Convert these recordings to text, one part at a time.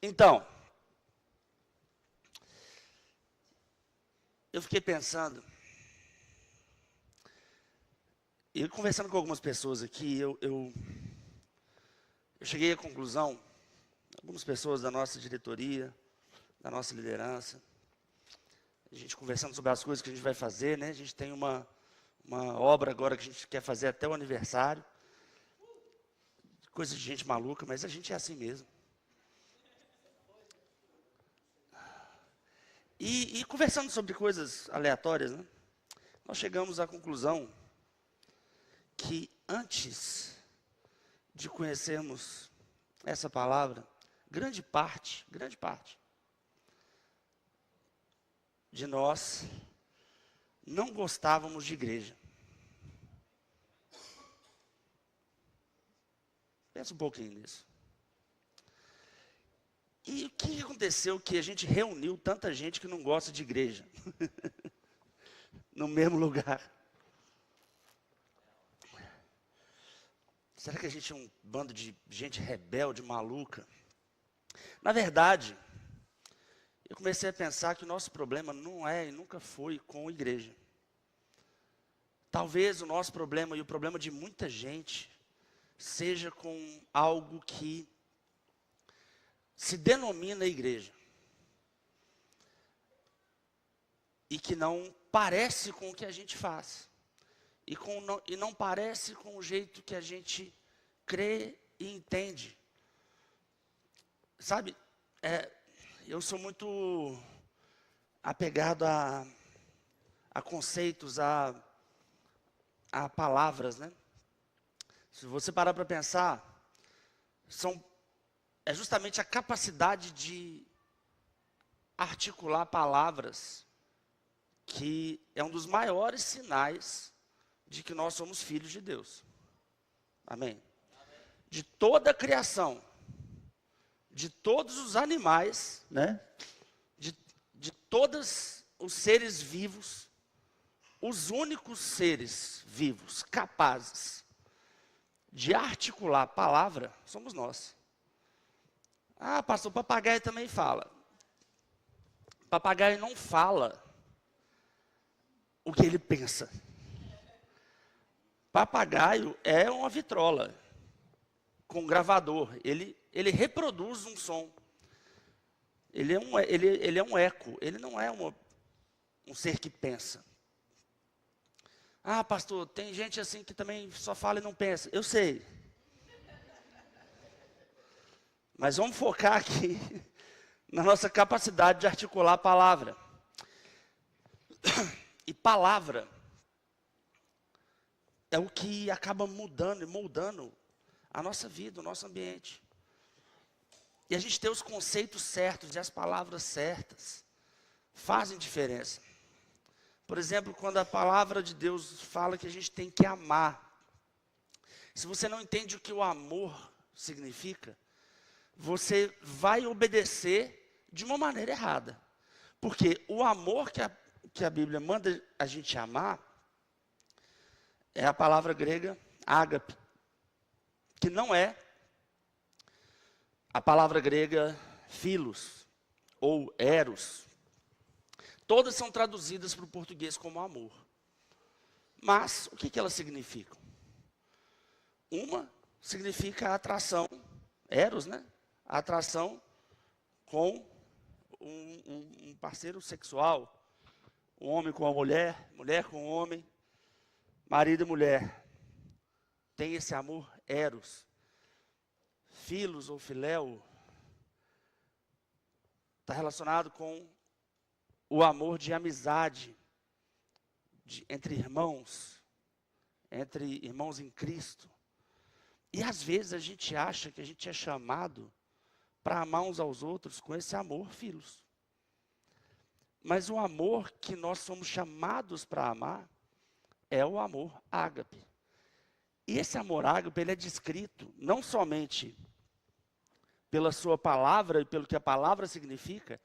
Então, eu fiquei pensando, e conversando com algumas pessoas aqui, eu cheguei à conclusão, algumas pessoas da nossa diretoria, da nossa liderança, a gente conversando sobre as coisas que a gente vai fazer, né? A gente tem uma obra agora que a gente quer fazer até o aniversário, coisa de gente maluca, mas a gente é assim mesmo. E conversando sobre coisas aleatórias, né? Nós chegamos à conclusão que antes de conhecermos essa palavra, grande parte de nós não gostávamos de igreja. Pensa um pouquinho nisso. E o que aconteceu que a gente reuniu tanta gente que não gosta de igreja? No mesmo lugar. Será que a gente é um bando de gente rebelde, maluca? Na verdade, eu comecei a pensar que o nosso problema não é e nunca foi com a igreja. Talvez o nosso problema e o problema de muita gente seja com algo que se denomina igreja e que não parece com o que a gente faz e não parece com o jeito que a gente crê e entende. Sabe, eu sou muito apegado a conceitos, a palavras, né? Se você parar para pensar, é justamente a capacidade de articular palavras que é um dos maiores sinais de que nós somos filhos de Deus. Amém? De toda a criação, de todos os animais, né? De todos os seres vivos, os únicos seres vivos capazes de articular a palavra somos nós. Ah, pastor, o papagaio também fala. O papagaio não fala o que ele pensa. Papagaio é uma vitrola com um gravador. Ele reproduz um som. Ele é um eco. Ele não é um ser que pensa. Ah, pastor, tem gente assim que também só fala e não pensa. Eu sei. Mas vamos focar aqui na nossa capacidade de articular a palavra. E palavra é o que acaba mudando e moldando a nossa vida, o nosso ambiente. E a gente ter os conceitos certos e as palavras certas fazem diferença. Por exemplo, quando a palavra de Deus fala que a gente tem que amar. Se você não entende o que o amor significa, você vai obedecer de uma maneira errada. Porque o amor que a Bíblia manda a gente amar é a palavra grega ágape, que não é a palavra grega philos ou eros. Todas são traduzidas para o português como amor. Mas o que elas significam? Uma significa atração, eros, né? A atração com um parceiro sexual, um homem com a mulher, mulher com o homem, marido e mulher. Tem esse amor eros. Filos ou filéu está relacionado com o amor de amizade entre irmãos em Cristo. E às vezes a gente acha que a gente é chamado para amar uns aos outros com esse amor, filhos. Mas o amor que nós somos chamados para amar é o amor ágape. E esse amor ágape, ele é descrito não somente pela sua palavra e pelo que a palavra significa,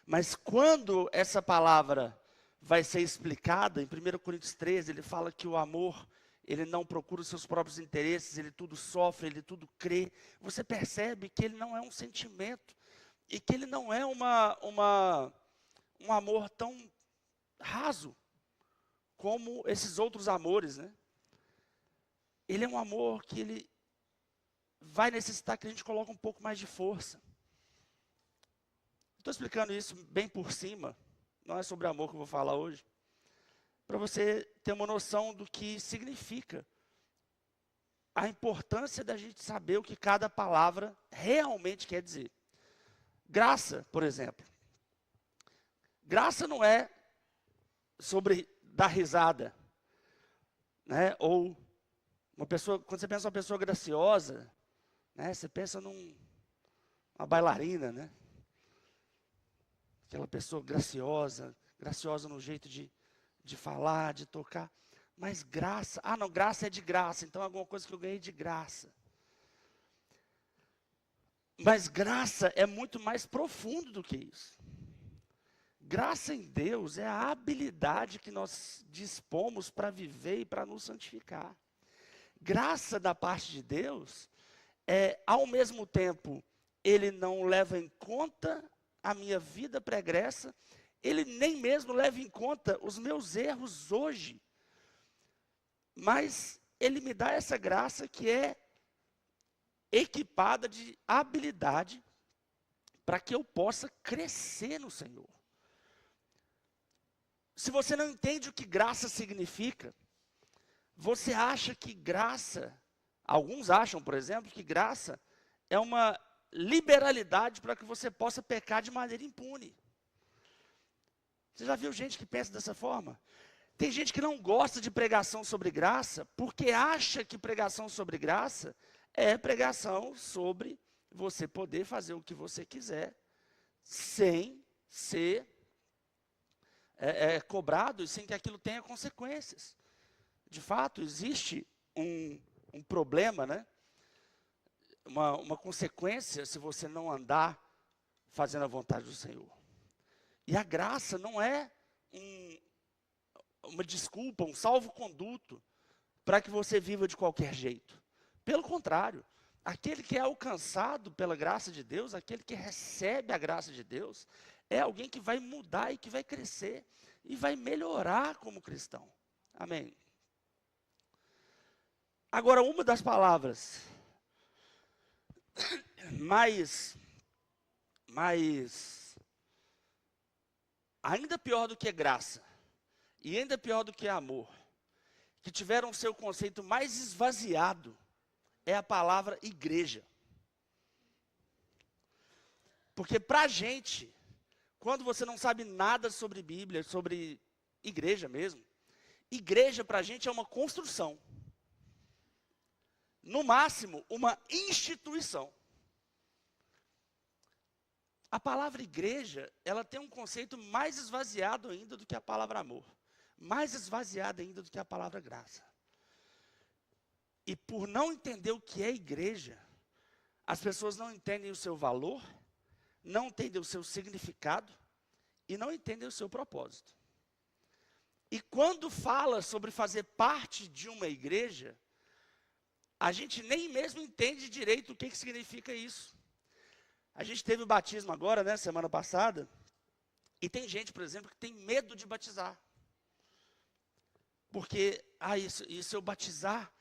mas quando essa palavra vai ser explicada, em 1 Coríntios 13, ele fala que o amor, ele não procura os seus próprios interesses, ele tudo sofre, ele tudo crê. Você percebe que ele não é um sentimento, e que ele não é um amor tão raso como esses outros amores, né? Ele é um amor que ele vai necessitar que a gente coloque um pouco mais de força. Estou explicando isso bem por cima, não é sobre amor que eu vou falar hoje, para você ter uma noção do que significa a importância da gente saber o que cada palavra realmente quer dizer. Graça, por exemplo. Graça não é sobre dar risada, né? Ou uma pessoa, quando você pensa numa pessoa graciosa, né? Você pensa numa bailarina, né? Aquela pessoa graciosa no jeito de falar, de tocar. Mas graça, não, graça é de graça, então é alguma coisa que eu ganhei de graça. Mas graça é muito mais profundo do que isso. Graça em Deus é a habilidade que nós dispomos para viver e para nos santificar. Graça da parte de Deus é, ao mesmo tempo, Ele não leva em conta a minha vida pregressa, Ele nem mesmo leva em conta os meus erros hoje. Mas Ele me dá essa graça que é equipada de habilidade para que eu possa crescer no Senhor. Se você não entende o que graça significa, você acha que graça, alguns acham, por exemplo, que graça é uma liberalidade para que você possa pecar de maneira impune. Você já viu gente que pensa dessa forma? Tem gente que não gosta de pregação sobre graça, porque acha que pregação sobre graça é pregação sobre você poder fazer o que você quiser, sem ser cobrado e sem que aquilo tenha consequências. De fato, existe um problema, né? Uma consequência se você não andar fazendo a vontade do Senhor. E a graça não é uma desculpa, um salvo-conduto para que você viva de qualquer jeito. Pelo contrário, aquele que é alcançado pela graça de Deus, aquele que recebe a graça de Deus, é alguém que vai mudar e que vai crescer e vai melhorar como cristão. Amém. Agora, uma das palavras mais ainda pior do que graça e ainda pior do que amor, que tiveram seu conceito mais esvaziado, é a palavra igreja. Porque para a gente, quando você não sabe nada sobre Bíblia, sobre igreja mesmo, igreja para a gente é uma construção. No máximo, uma instituição. A palavra igreja, ela tem um conceito mais esvaziado ainda do que a palavra amor. Mais esvaziado ainda do que a palavra graça. E por não entender o que é igreja, as pessoas não entendem o seu valor, não entendem o seu significado e não entendem o seu propósito. E quando fala sobre fazer parte de uma igreja, a gente nem mesmo entende direito o que significa isso. A gente teve o batismo agora, né, semana passada, e tem gente, por exemplo, que tem medo de batizar. Porque, e se eu batizar,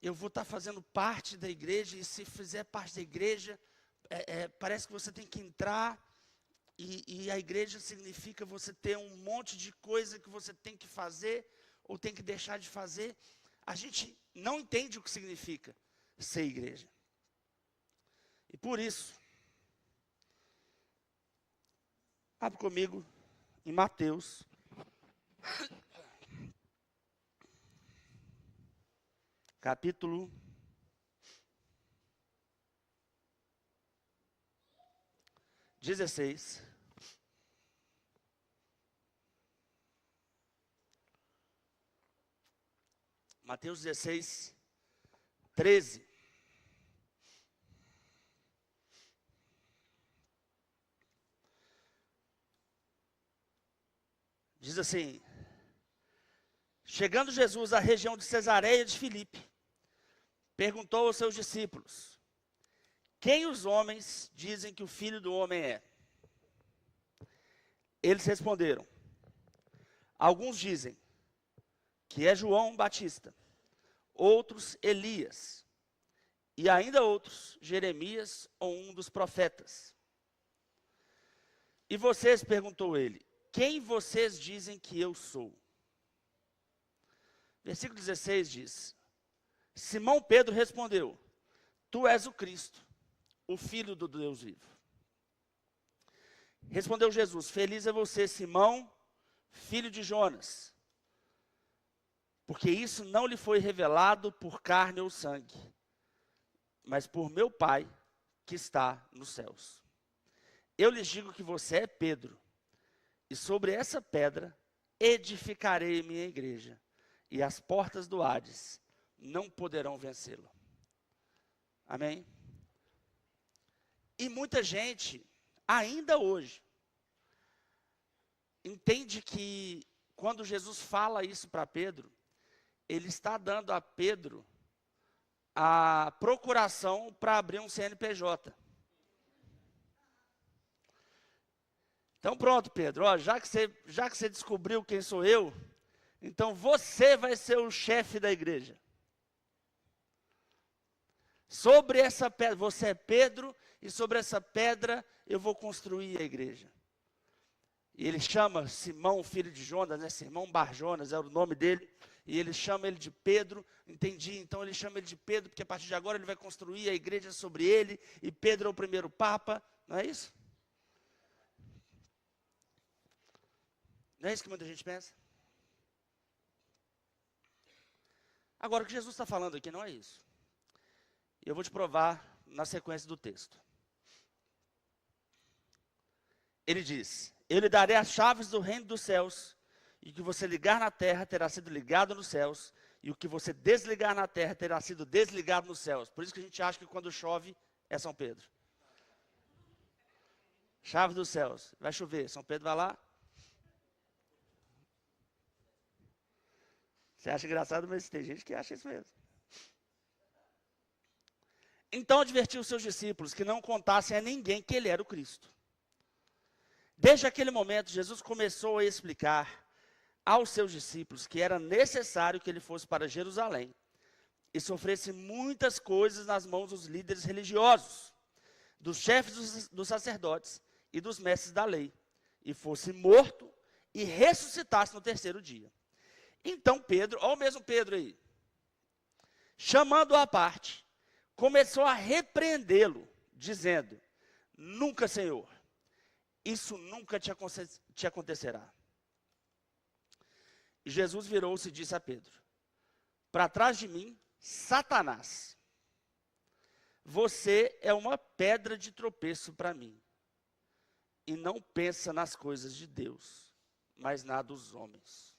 eu vou estar fazendo parte da igreja, e se fizer parte da igreja, parece que você tem que entrar, e a igreja significa você ter um monte de coisa que você tem que fazer, ou tem que deixar de fazer. A gente não entende o que significa ser igreja. E por isso, abre comigo em Mateus, capítulo 16. Mateus 16, 13. Diz assim: chegando Jesus à região de Cesareia de Filipe, perguntou aos seus discípulos: quem os homens dizem que o Filho do Homem é? Eles responderam: alguns dizem que é João Batista, outros Elias, e ainda outros Jeremias ou um dos profetas. E vocês, perguntou ele, quem vocês dizem que eu sou? Versículo 16 diz: Simão Pedro respondeu: tu és o Cristo, o Filho do Deus vivo. Respondeu Jesus: feliz é você, Simão, filho de Jonas, porque isso não lhe foi revelado por carne ou sangue, mas por meu Pai que está nos céus. Eu lhes digo que você é Pedro, e sobre essa pedra edificarei minha igreja, e as portas do Hades não poderão vencê-lo. Amém? E muita gente, ainda hoje, entende que quando Jesus fala isso para Pedro, ele está dando a Pedro a procuração para abrir um CNPJ. Então pronto, Pedro, ó, já que você descobriu quem sou eu, então você vai ser o chefe da igreja. Sobre essa pedra, você é Pedro, e sobre essa pedra eu vou construir a igreja. E ele chama Simão, filho de Jonas, né? Simão Bar-Jonas é o nome dele, e ele chama ele de Pedro. Entendi, então ele chama ele de Pedro, porque a partir de agora ele vai construir a igreja sobre ele, e Pedro é o primeiro papa, não é isso? Não é isso que muita gente pensa? Agora, o que Jesus está falando aqui não é isso. Eu vou te provar na sequência do texto. Ele diz: eu lhe darei as chaves do reino dos céus, e o que você ligar na terra terá sido ligado nos céus, e o que você desligar na terra terá sido desligado nos céus. Por isso que a gente acha que quando chove é São Pedro. Chave dos céus. Vai chover, São Pedro vai lá. Você acha engraçado, mas tem gente que acha isso mesmo. Então advertiu os seus discípulos que não contassem a ninguém que ele era o Cristo. Desde aquele momento, Jesus começou a explicar aos seus discípulos que era necessário que ele fosse para Jerusalém e sofresse muitas coisas nas mãos dos líderes religiosos, dos chefes dos sacerdotes e dos mestres da lei, e fosse morto e ressuscitasse no terceiro dia. Então Pedro, olha o mesmo Pedro aí, chamando-o à parte, começou a repreendê-lo, dizendo: nunca, Senhor, isso nunca te acontecerá. E Jesus virou-se e disse a Pedro: para trás de mim, Satanás, você é uma pedra de tropeço para mim, e não pensa nas coisas de Deus, mas na dos homens.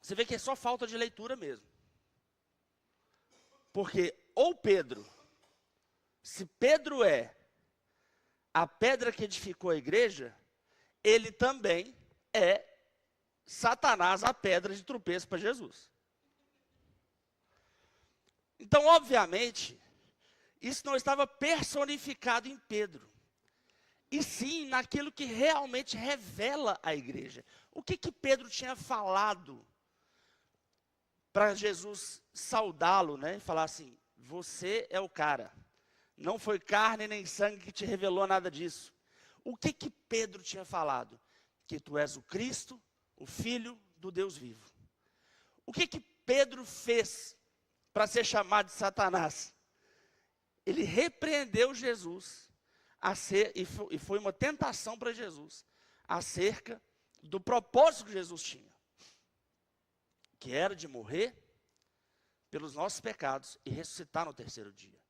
Você vê que é só falta de leitura mesmo. Porque ou Pedro, se Pedro é a pedra que edificou a igreja, ele também é Satanás, a pedra de tropeço para Jesus. Então, obviamente, isso não estava personificado em Pedro, e sim naquilo que realmente revela a igreja. O que Pedro tinha falado para Jesus saudá-lo, né? Falar assim: você é o cara. Não foi carne nem sangue que te revelou nada disso. O que Pedro tinha falado? Que tu és o Cristo, o Filho do Deus vivo. O que Pedro fez para ser chamado de Satanás? Ele repreendeu Jesus, e foi uma tentação para Jesus, acerca do propósito que Jesus tinha, que era de morrer pelos nossos pecados e ressuscitar no terceiro dia.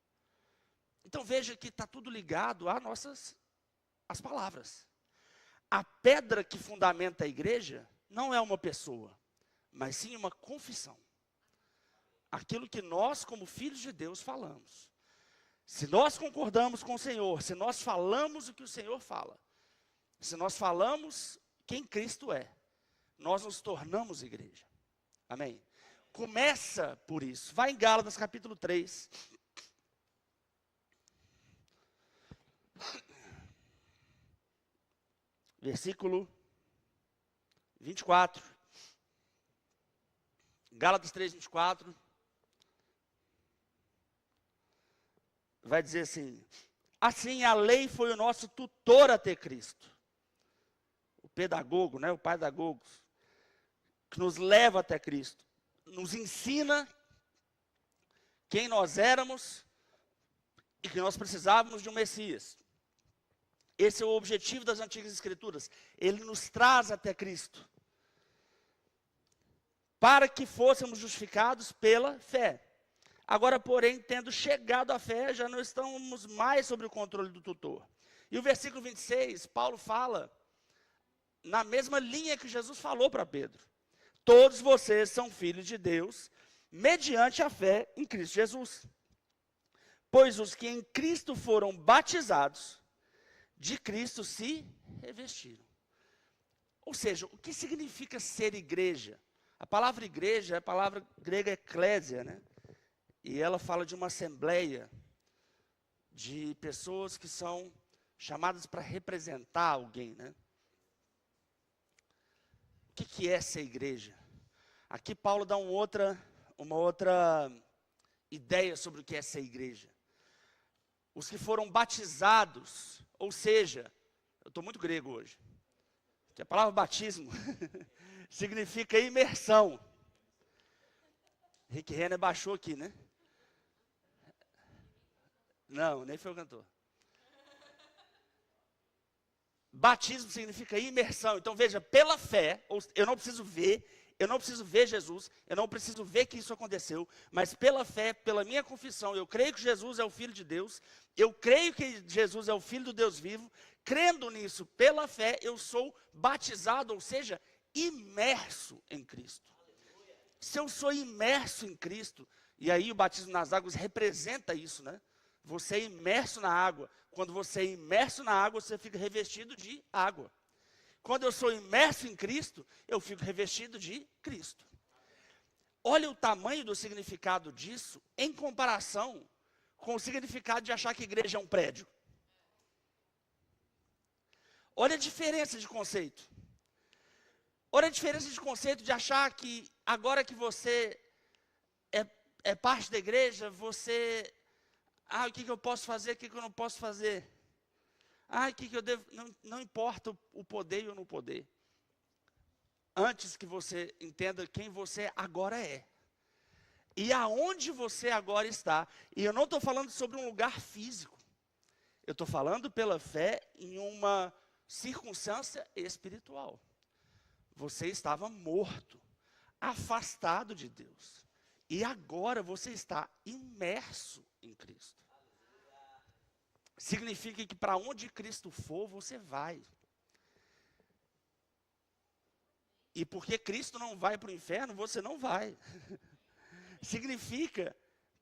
Então veja que está tudo ligado às palavras. A pedra que fundamenta a igreja não é uma pessoa, mas sim uma confissão. Aquilo que nós, como filhos de Deus, falamos. Se nós concordamos com o Senhor, se nós falamos o que o Senhor fala, se nós falamos quem Cristo é, nós nos tornamos igreja. Amém? Começa por isso. Vai em Gálatas capítulo 3. versículo 24. Gálatas 3, 24. Vai dizer assim: assim a lei foi o nosso tutor até Cristo. O pedagogo, né, o pai pedagogos, que nos leva até Cristo. Nos ensina quem nós éramos e que nós precisávamos de um Messias. Esse é o objetivo das antigas escrituras. Ele nos traz até Cristo, para que fôssemos justificados pela fé. Agora, porém, tendo chegado à fé, já não estamos mais sob o controle do tutor. E o versículo 26, Paulo fala na mesma linha que Jesus falou para Pedro. Todos vocês são filhos de Deus, mediante a fé em Cristo Jesus. Pois os que em Cristo foram batizados, de Cristo se revestiram. Ou seja, o que significa ser igreja? A palavra igreja é a palavra grega eclésia, né? E ela fala de uma assembleia de pessoas que são chamadas para representar alguém, né? O que é ser igreja? Aqui Paulo dá uma outra ideia sobre o que é ser igreja. Os que foram batizados, ou seja, eu estou muito grego hoje, que a palavra batismo significa imersão. Rick Renner baixou aqui, né? Não, nem foi o cantor. Batismo significa imersão. Então veja, pela fé, eu não preciso ver Jesus, eu não preciso ver que isso aconteceu, mas pela fé, pela minha confissão, eu creio que Jesus é o Filho de Deus, eu creio que Jesus é o Filho do Deus vivo, crendo nisso, pela fé, eu sou batizado, ou seja, imerso em Cristo. Se eu sou imerso em Cristo, e aí o batismo nas águas representa isso, né? Você é imerso na água. Quando você é imerso na água, você fica revestido de água. Quando eu sou imerso em Cristo, eu fico revestido de Cristo. Olha o tamanho do significado disso em comparação com o significado de achar que igreja é um prédio. Olha a diferença de conceito. Olha a diferença de conceito de achar que agora que você é parte da igreja, você... o que eu posso fazer, o que eu não posso fazer? O que eu devo... Não importa o poder e o não poder. Antes que você entenda quem você agora é. E aonde você agora está. E eu não estou falando sobre um lugar físico. Eu estou falando pela fé em uma circunstância espiritual. Você estava morto, afastado de Deus. E agora você está imerso em Cristo. Significa que para onde Cristo for, você vai. E porque Cristo não vai para o inferno, você não vai. Significa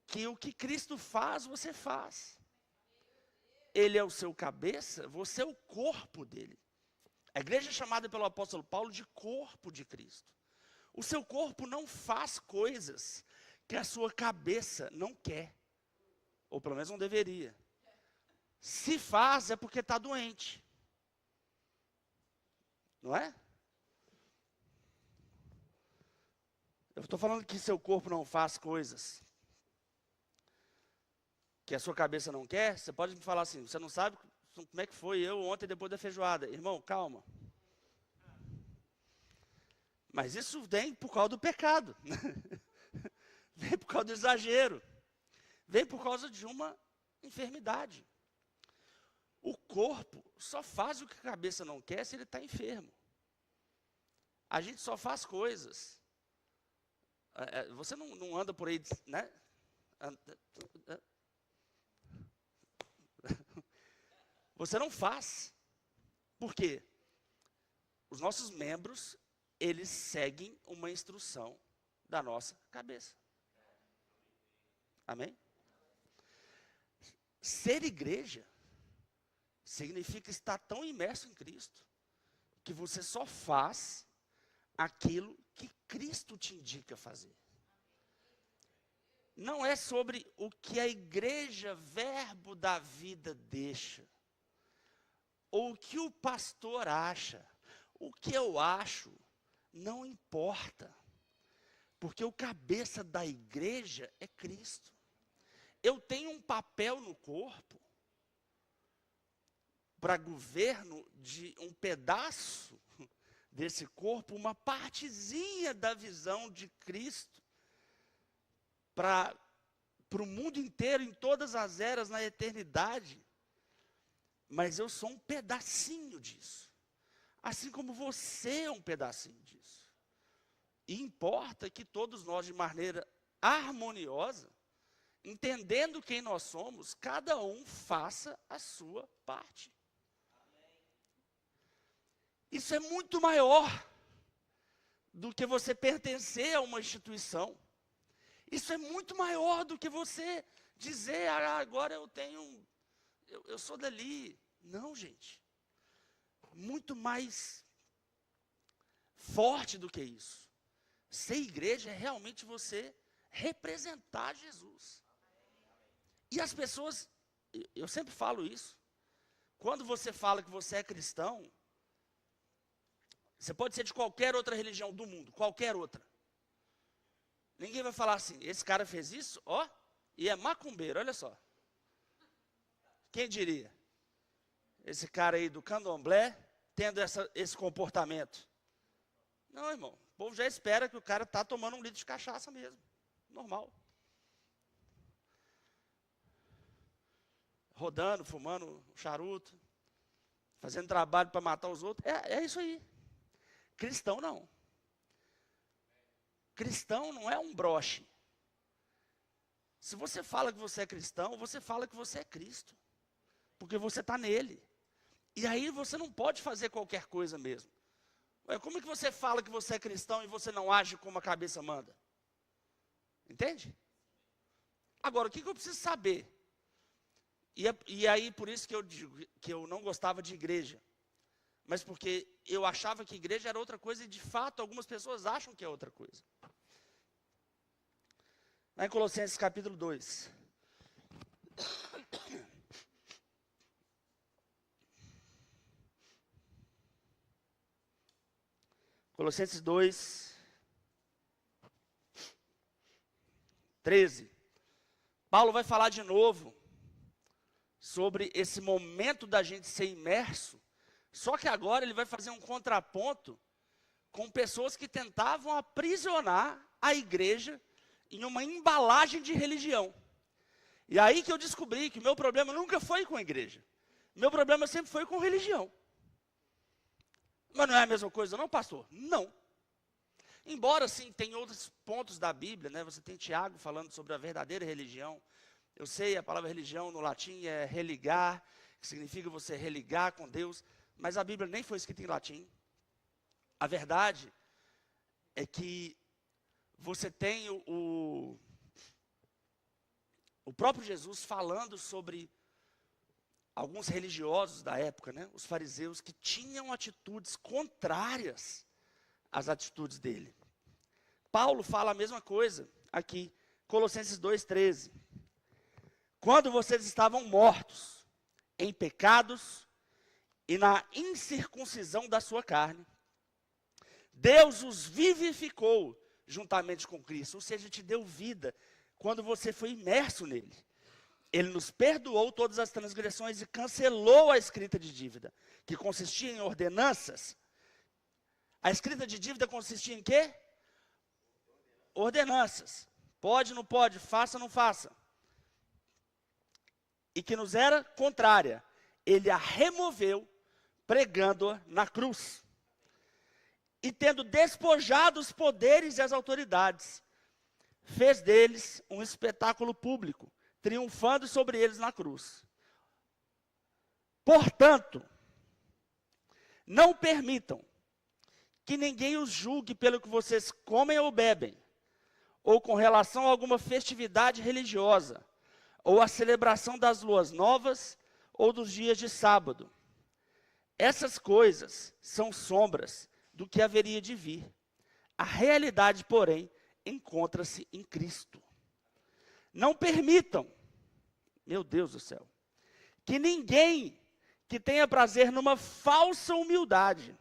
que o que Cristo faz, você faz. Ele é o seu cabeça, você é o corpo dele. A igreja é chamada pelo apóstolo Paulo de corpo de Cristo. O seu corpo não faz coisas que a sua cabeça não quer. Ou pelo menos não deveria. Se faz, é porque está doente. Não é? Eu estou falando que seu corpo não faz coisas que a sua cabeça não quer. Você pode me falar assim, você não sabe como é que foi eu ontem depois da feijoada. Irmão, calma. Mas isso vem por causa do pecado. Vem por causa do exagero. Vem por causa de uma enfermidade. O corpo só faz o que a cabeça não quer se ele está enfermo. A gente só faz coisas. Você não anda por aí, né? Você não faz. Por quê? Os nossos membros, eles seguem uma instrução da nossa cabeça. Amém? Ser igreja significa estar tão imerso em Cristo que você só faz aquilo que Cristo te indica fazer. Não é sobre o que a igreja, verbo da vida, deixa. ou o que o pastor acha, o que eu acho, não importa. Porque o cabeça da igreja é Cristo. Eu tenho um papel no corpo para governo de um pedaço desse corpo, uma partezinha da visão de Cristo para o mundo inteiro, em todas as eras, na eternidade. Mas eu sou um pedacinho disso. Assim como você é um pedacinho disso. E importa que todos nós, de maneira harmoniosa, entendendo quem nós somos, cada um faça a sua parte. Isso é muito maior do que você pertencer a uma instituição. Isso é muito maior do que você dizer, agora eu sou dali. Não, gente. Muito mais forte do que isso. Ser igreja é realmente você representar Jesus. E as pessoas, eu sempre falo isso, quando você fala que você é cristão, você pode ser de qualquer outra religião do mundo, qualquer outra. Ninguém vai falar assim, esse cara fez isso, ó, e é macumbeiro, olha só. Quem diria? Esse cara aí do candomblé, tendo esse comportamento. Não, irmão, o povo já espera que o cara está tomando um litro de cachaça mesmo, normal. Rodando, fumando charuto, fazendo trabalho para matar os outros, é isso aí. Cristão não. Cristão não é um broche. Se você fala que você é cristão, você fala que você é Cristo. Porque você está nele. E aí você não pode fazer qualquer coisa mesmo. Como é que você fala que você é cristão e você não age como a cabeça manda? Entende? Agora, o que eu preciso saber? E aí, por isso que eu digo que eu não gostava de igreja. Mas porque eu achava que igreja era outra coisa e, de fato, algumas pessoas acham que é outra coisa. Lá em Colossenses capítulo 2. Colossenses 2, 13. Paulo vai falar de novo sobre esse momento da gente ser imerso. Só que agora ele vai fazer um contraponto com pessoas que tentavam aprisionar a igreja em uma embalagem de religião. E aí que eu descobri que o meu problema nunca foi com a igreja. Meu problema sempre foi com religião. Mas não é a mesma coisa não, pastor? Não. Embora, sim, tem outros pontos da Bíblia, né? Você tem Tiago falando sobre a verdadeira religião. Eu sei, a palavra religião no latim é religar, que significa você religar com Deus. Mas a Bíblia nem foi escrita em latim. A verdade é que você tem o próprio Jesus falando sobre alguns religiosos da época, né? Os fariseus, que tinham atitudes contrárias às atitudes dele. Paulo fala a mesma coisa aqui, Colossenses 2,13. Quando vocês estavam mortos em pecados e na incircuncisão da sua carne, Deus os vivificou juntamente com Cristo, ou seja, te deu vida quando você foi imerso nele. Ele nos perdoou todas as transgressões e cancelou a escrita de dívida, que consistia em ordenanças. A escrita de dívida consistia em quê? Ordenanças. Pode, não pode, faça, não faça. E que nos era contrária. Ele a removeu, pregando-a na cruz. E tendo despojado os poderes e as autoridades, fez deles um espetáculo público, triunfando sobre eles na cruz. Portanto, não permitam que ninguém os julgue pelo que vocês comem ou bebem, ou com relação a alguma festividade religiosa, ou a celebração das luas novas, ou dos dias de sábado. Essas coisas são sombras do que haveria de vir. A realidade, porém, encontra-se em Cristo. Não permitam, meu Deus do céu, que ninguém que tenha prazer numa falsa humildade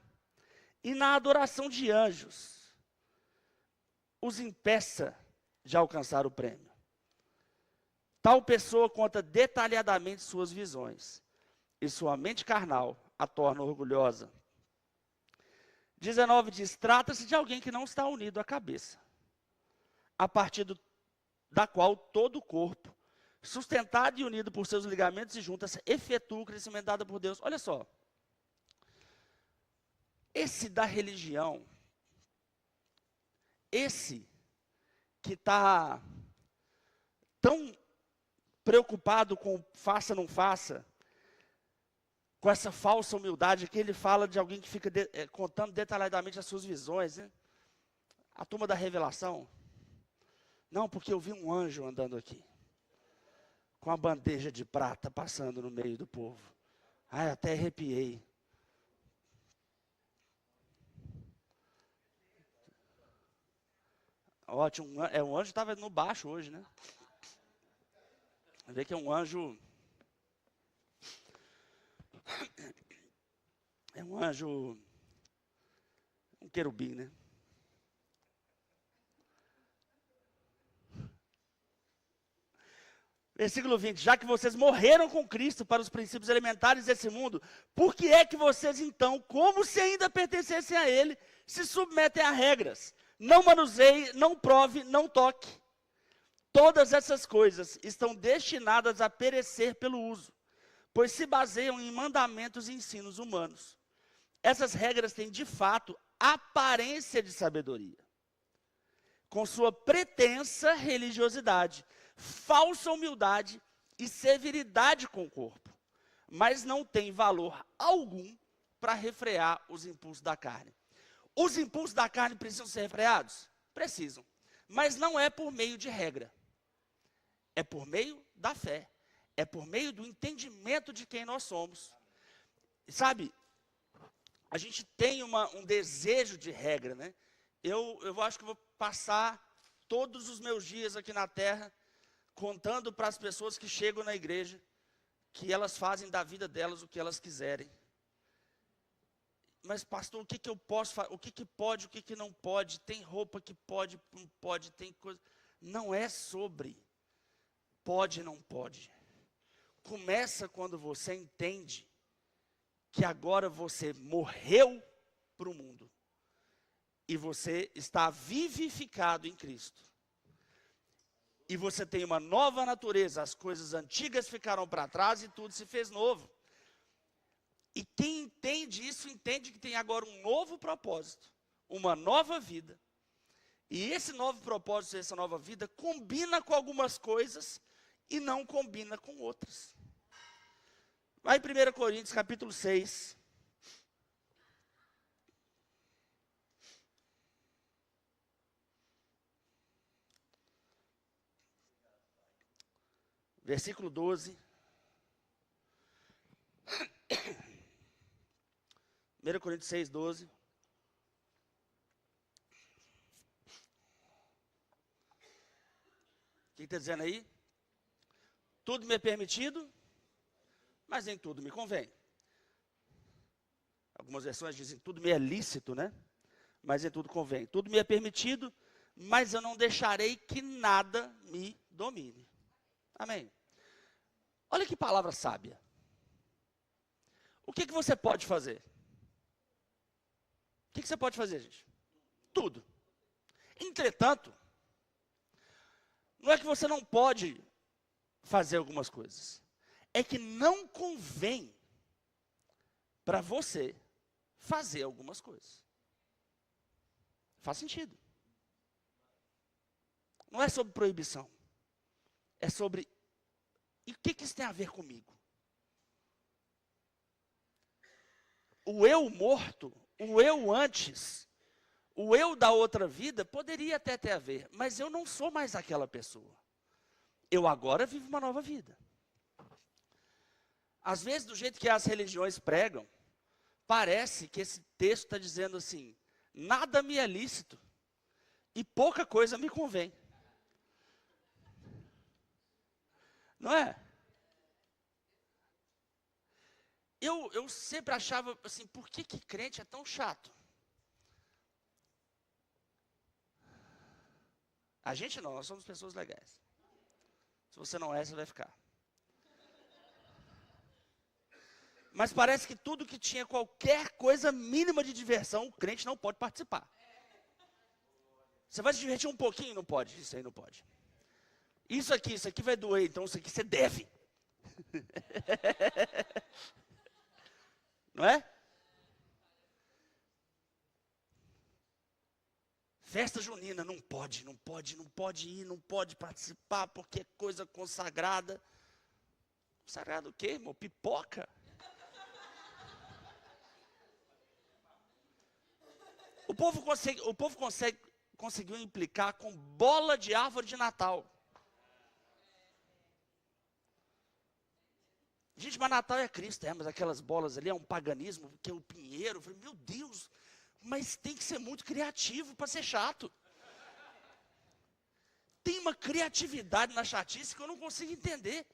e na adoração de anjos, os impeça de alcançar o prêmio. Tal pessoa conta detalhadamente suas visões, e sua mente carnal a torna orgulhosa. 19 diz, trata-se de alguém que não está unido à cabeça, a partir da qual todo o corpo, sustentado e unido por seus ligamentos e juntas, efetua o crescimento dado por Deus. Olha só, esse da religião, esse que está tão preocupado com faça, não faça, com essa falsa humildade, que ele fala de alguém que fica contando detalhadamente as suas visões, né? A turma da revelação. Não, porque eu vi um anjo andando aqui, com a bandeja de prata passando no meio do povo. Ai, até arrepiei. Ótimo, um anjo estava no baixo hoje, né? Vê que é um anjo. É um anjo. Um querubim, né? Versículo 20, já que vocês morreram com Cristo para os princípios elementares desse mundo, por que é que vocês então, como se ainda pertencessem a Ele, se submetem a regras? Não manuseie, não prove, não toque. Todas essas coisas estão destinadas a perecer pelo uso, pois se baseiam em mandamentos e ensinos humanos. Essas regras têm, de fato, aparência de sabedoria, com sua pretensa religiosidade, falsa humildade e severidade com o corpo, mas não tem valor algum para refrear os impulsos da carne. Os impulsos da carne precisam ser refreados? Precisam, mas não é por meio de regra, é por meio da fé, é por meio do entendimento de quem nós somos. Sabe, a gente tem um desejo de regra, né? Eu acho que vou passar todos os meus dias aqui na terra contando para as pessoas que chegam na igreja que elas fazem da vida delas o que elas quiserem. Mas pastor, o que eu posso fazer? O que pode, o que não pode? Tem roupa que pode, não pode, tem coisa. Não é sobre pode, não pode. Começa quando você entende que agora você morreu para o mundo e você está vivificado em Cristo. E você tem uma nova natureza, as coisas antigas ficaram para trás e tudo se fez novo. E quem entende isso, entende que tem agora um novo propósito, uma nova vida. E esse novo propósito, essa nova vida, combina com algumas coisas e não combina com outras. Vai em 1 Coríntios, capítulo 6. Versículo 12. 1 Coríntios 6, 12. O que está dizendo aí? Tudo me é permitido, mas nem tudo me convém. Algumas versões dizem tudo me é lícito, né? Mas nem tudo convém. Tudo me é permitido, mas eu não deixarei que nada me domine. Amém. Olha que palavra sábia. O que você pode fazer? O que você pode fazer, gente? Tudo. Entretanto, não é que você não pode fazer algumas coisas. É que não convém para você fazer algumas coisas. Faz sentido. Não é sobre proibição. É sobre, e o que isso tem a ver comigo? O eu morto, o eu antes, o eu da outra vida, poderia até ter a ver, mas eu não sou mais aquela pessoa. Eu agora vivo uma nova vida. Às vezes, do jeito que as religiões pregam, parece que esse texto está dizendo assim, nada me é lícito e pouca coisa me convém. Não é? eu sempre achava assim, por que crente é tão chato? A gente não, nós somos pessoas legais. Se você não é, você vai ficar. Mas parece que tudo que tinha qualquer coisa mínima de diversão, o crente não pode participar. Você vai se divertir um pouquinho? Não pode, isso aí não pode. Isso aqui vai doer, então isso aqui você deve. Não é? Festa junina, não pode ir, não pode participar, porque é coisa consagrada. Consagrado o quê, irmão? Pipoca? O povo conseguiu implicar com bola de árvore de Natal. Gente, mas Natal é Cristo, mas aquelas bolas ali é um paganismo, que é o pinheiro. Eu falei, meu Deus, mas tem que ser muito criativo para ser chato. Tem uma criatividade na chatice que eu não consigo entender.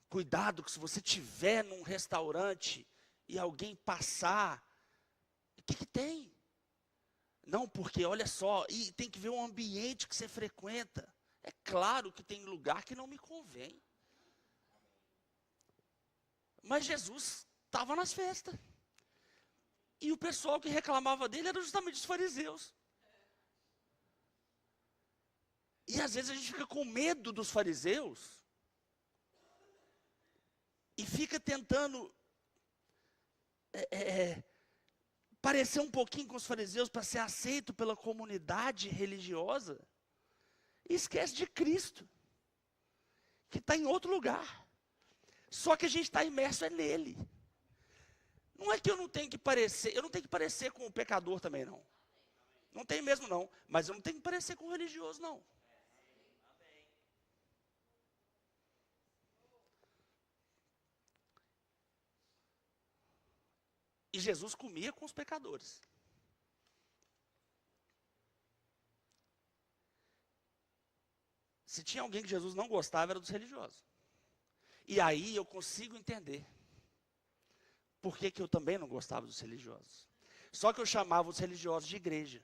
Cuidado que se você estiver num restaurante e alguém passar, o que tem? Não, porque olha só, e tem que ver o ambiente que você frequenta. É claro que tem lugar que não me convém. Mas Jesus estava nas festas. E o pessoal que reclamava dele era justamente os fariseus. E às vezes a gente fica com medo dos fariseus. E fica tentando parecer um pouquinho com os fariseus para ser aceito pela comunidade religiosa. E esquece de Cristo, que está em outro lugar. Só que a gente está imerso nele. Não é que eu não tenho que parecer com o pecador também não. Não tem mesmo não, mas eu não tenho que parecer com o religioso não. E Jesus comia com os pecadores. Se tinha alguém que Jesus não gostava, era dos religiosos. E aí eu consigo entender por que eu também não gostava dos religiosos. Só que eu chamava os religiosos de igreja.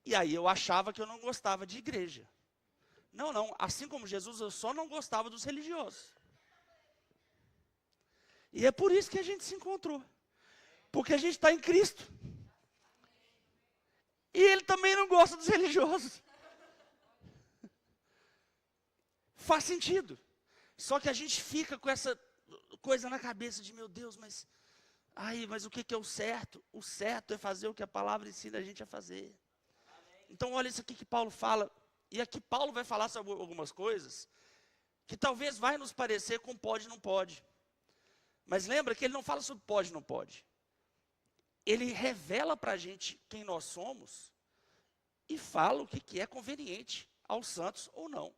E aí eu achava que eu não gostava de igreja. Não, assim como Jesus, eu só não gostava dos religiosos. E é por isso que a gente se encontrou. Porque a gente está em Cristo. E ele também não gosta dos religiosos. Faz sentido. Só que a gente fica com essa coisa na cabeça de, meu Deus, mas o que é o certo? O certo é fazer o que a palavra ensina a gente a fazer. Então olha isso aqui que Paulo fala. E aqui Paulo vai falar sobre algumas coisas que talvez vai nos parecer com pode e não pode. Mas lembra que ele não fala sobre pode e não pode. Ele revela para a gente quem nós somos e fala o que é conveniente aos santos ou não.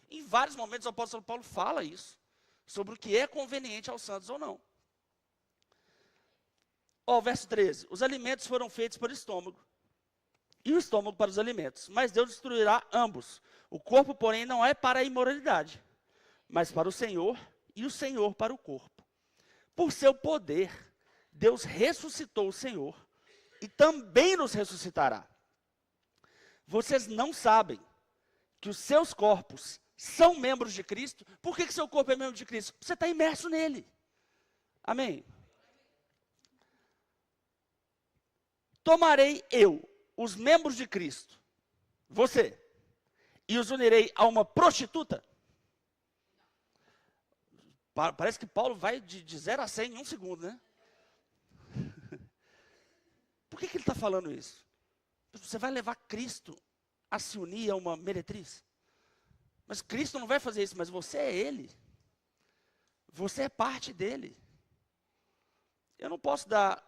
Em vários momentos o apóstolo Paulo fala isso, sobre o que é conveniente aos santos ou não. Verso 13, os alimentos foram feitos para o estômago, e o estômago para os alimentos, mas Deus destruirá ambos. O corpo, porém, não é para a imoralidade, mas para o Senhor, e o Senhor para o corpo. Por seu poder, Deus ressuscitou o Senhor, e também nos ressuscitará. Vocês não sabem que os seus corpos são membros de Cristo? Por que seu corpo é membro de Cristo? Você está imerso nele. Amém? Tomarei eu, os membros de Cristo, você, e os unirei a uma prostituta? Parece que Paulo vai de 0 a 100 em 1 segundo, né? Por que ele está falando isso? Você vai levar Cristo a se unir a uma meretriz? Mas Cristo não vai fazer isso, mas você é Ele. Você é parte dele. Eu não posso dar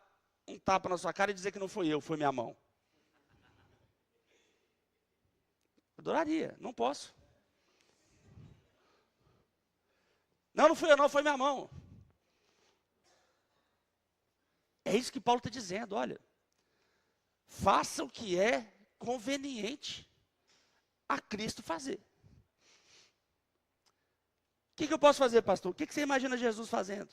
um tapa na sua cara e dizer que não foi eu, foi minha mão. Adoraria, não posso. Não fui eu não, foi minha mão. É isso que Paulo está dizendo, olha. Faça o que é conveniente a Cristo fazer. que eu posso fazer, pastor? O que você imagina Jesus fazendo?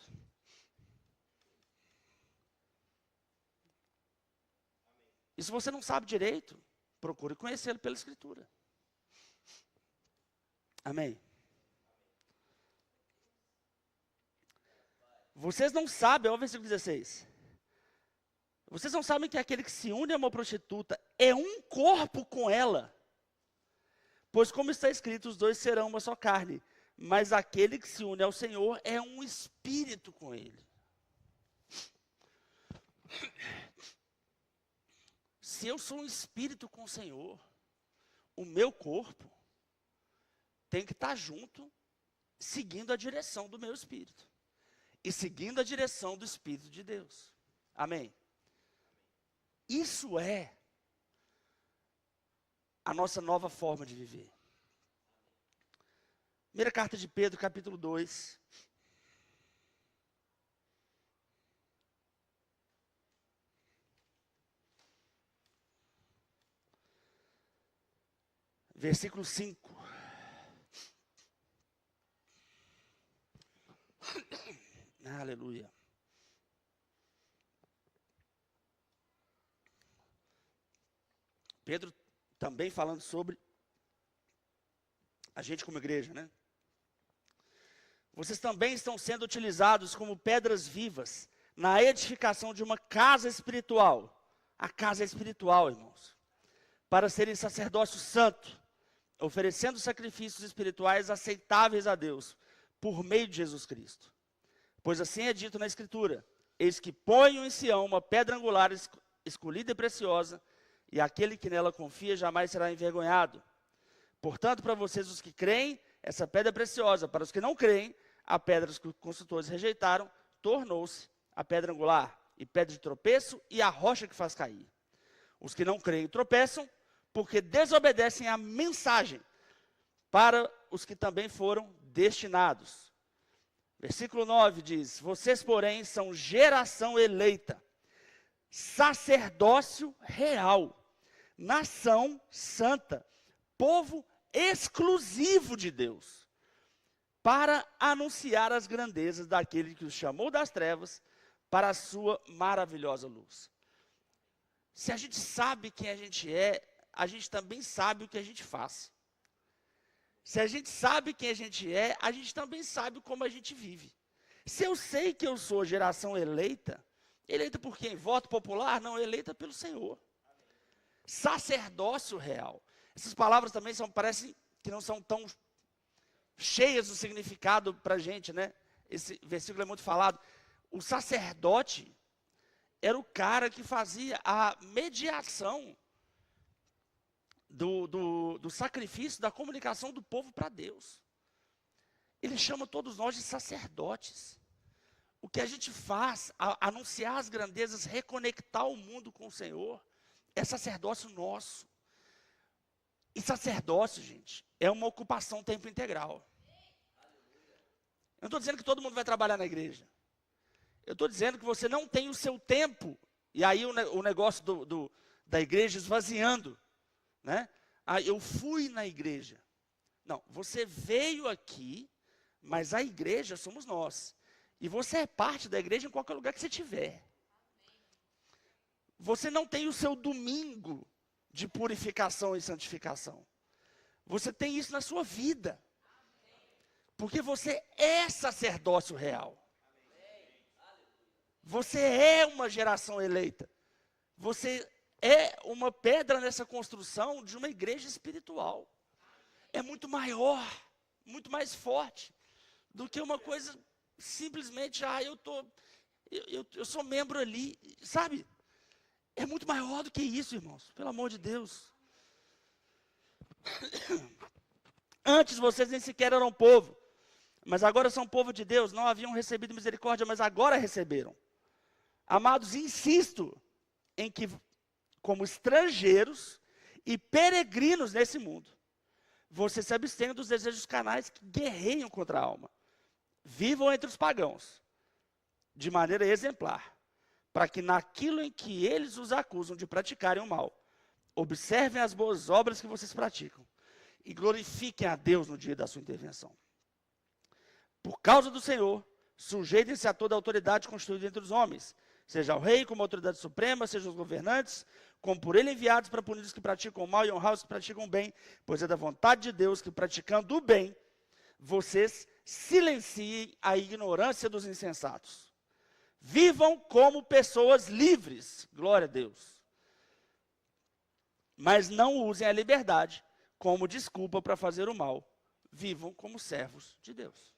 E se você não sabe direito, procure conhecê-lo pela Escritura. Amém? Vocês não sabem, olha o versículo 16. Vocês não sabem que aquele que se une a uma prostituta é um corpo com ela. Pois como está escrito, os dois serão uma só carne. Mas aquele que se une ao Senhor é um espírito com ele. Se eu sou um espírito com o Senhor, o meu corpo tem que estar junto, seguindo a direção do meu espírito. E seguindo a direção do Espírito de Deus. Amém? Isso é a nossa nova forma de viver. Primeira carta de Pedro, capítulo 2. Versículo 5. Aleluia. Pedro também falando sobre a gente como igreja, né? Vocês também estão sendo utilizados como pedras vivas na edificação de uma casa espiritual. A casa é espiritual, irmãos. Para serem sacerdócio santo, oferecendo sacrifícios espirituais aceitáveis a Deus, por meio de Jesus Cristo. Pois assim é dito na Escritura: eis que ponho em Sião uma pedra angular escolhida e preciosa, e aquele que nela confia jamais será envergonhado. Portanto, para vocês os que creem, essa pedra é preciosa. Para os que não creem, a pedra que os construtores rejeitaram tornou-se a pedra angular, e pedra de tropeço, e a rocha que faz cair. Os que não creem tropeçam, porque desobedecem à mensagem, para os que também foram destinados. Versículo 9 diz: vocês, porém, são geração eleita, sacerdócio real, nação santa, povo exclusivo de Deus, para anunciar as grandezas daquele que os chamou das trevas para a sua maravilhosa luz. Se a gente sabe quem a gente é, a gente também sabe o que a gente faz. Se a gente sabe quem a gente é, a gente também sabe como a gente vive. Se eu sei que eu sou geração eleita, eleita por quem? Voto popular? Não, eleita pelo Senhor. Sacerdócio real. Essas palavras também parecem que não são tão cheias do significado para a gente, né? Esse versículo é muito falado. O sacerdote era o cara que fazia a mediação do sacrifício, da comunicação do povo para Deus. Ele chama todos nós de sacerdotes. O que a gente faz, anunciar as grandezas, reconectar o mundo com o Senhor, é sacerdócio nosso. E sacerdócio, gente, é uma ocupação tempo integral. Eu não estou dizendo que todo mundo vai trabalhar na igreja. Eu estou dizendo que você não tem o seu tempo, e aí o negócio da igreja esvaziando, né? Ah, eu fui na igreja. Não, você veio aqui, mas a igreja somos nós. E você é parte da igreja em qualquer lugar que você estiver. Você não tem o seu domingo de purificação e santificação. Você tem isso na sua vida. Porque você é sacerdócio real. Você é uma geração eleita. Você é uma pedra nessa construção de uma igreja espiritual. É muito maior, muito mais forte do que uma coisa simplesmente, eu sou membro ali, sabe? É muito maior do que isso, irmãos, pelo amor de Deus. Antes vocês nem sequer eram povo, mas agora são povo de Deus, não haviam recebido misericórdia, mas agora receberam. Amados, insisto em que, como estrangeiros e peregrinos nesse mundo, vocês se abstenham dos desejos carnais que guerreiam contra a alma. Vivam entre os pagãos, de maneira exemplar, para que naquilo em que eles os acusam de praticarem o mal, observem as boas obras que vocês praticam e glorifiquem a Deus no dia da sua intervenção. Por causa do Senhor, sujeitem-se a toda a autoridade constituída entre os homens, seja o rei como autoridade suprema, sejam os governantes, como por ele enviados para punir os que praticam o mal e honrar os que praticam o bem, pois é da vontade de Deus que, praticando o bem, vocês silenciem a ignorância dos insensatos. Vivam como pessoas livres, glória a Deus. Mas não usem a liberdade como desculpa para fazer o mal. Vivam como servos de Deus.